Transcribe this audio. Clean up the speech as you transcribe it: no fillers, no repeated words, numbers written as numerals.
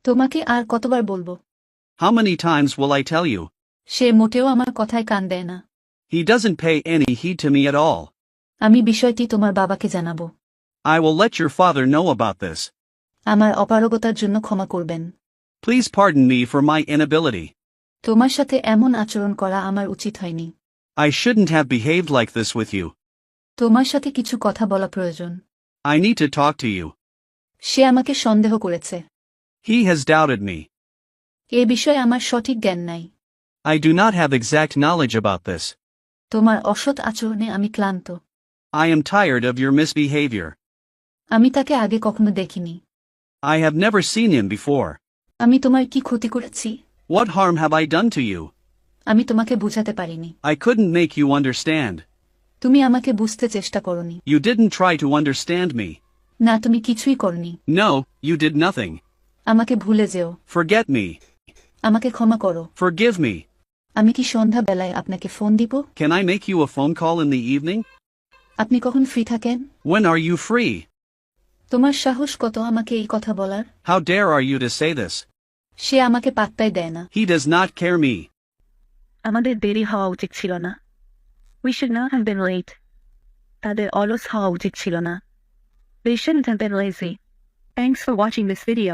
তোমাকে আর কতবার বলবো? How many times will I tell you? সে মোটেও আমার কথায় কান দেয় না। He doesn't pay any heed to me at all. আমি বিষয়টি তোমার বাবাকে জানাবো। I will let your father know about this. আমার অপারগতার জন্য ক্ষমা করবেন। Please pardon me for my inability. তোমার সাথে এমন আচরণ করা আমার উচিত হয়নি। I shouldn't have behaved like this with you. তোমার সাথে কিছু কথা বলা প্রয়োজন। I need to talk to you. সে আমাকে সন্দেহ করেছে। He has doubted me. এ বিষয়ে আমার সঠিক জ্ঞান নাই। I do not have exact knowledge about this. তোমার অসৎ আচরণে আমি ক্লান্ত। I am tired of your misbehavior. আমি তাকে আগে কখনো দেখিনি। I have never seen him before. আমি তোমার কি ক্ষতি করেছি? What harm have I done to you? আমি তোমাকে বুঝাতে পারিনি। I couldn't make you understand. তুমি আমাকে বুঝতে চেষ্টা করনি। You didn't try to understand me. না, তুমি কিছুই করনি। No, you did nothing. আমাকে ভুলে যেও। Forget me. আমাকে ক্ষমা করো। Forgive me. আমি কি সন্ধ্যা বেলায় আপনাকে ফোন দিব? Can I make you a phone call in the evening? আপনি কখন ফ্রি থাকেন? When are you free? তোমার সাহস কত আমাকে এই কথা বলার? How dare are you to say this? সে আমাকে পাত্তাই দেয় না। He does not care me. আমাদের দেরি হওয়া উচিত ছিল না। We should not have been late. তাদের অলস হওয়া উচিত ছিল না। They shouldn't have been lazy. Thanks for watching this video.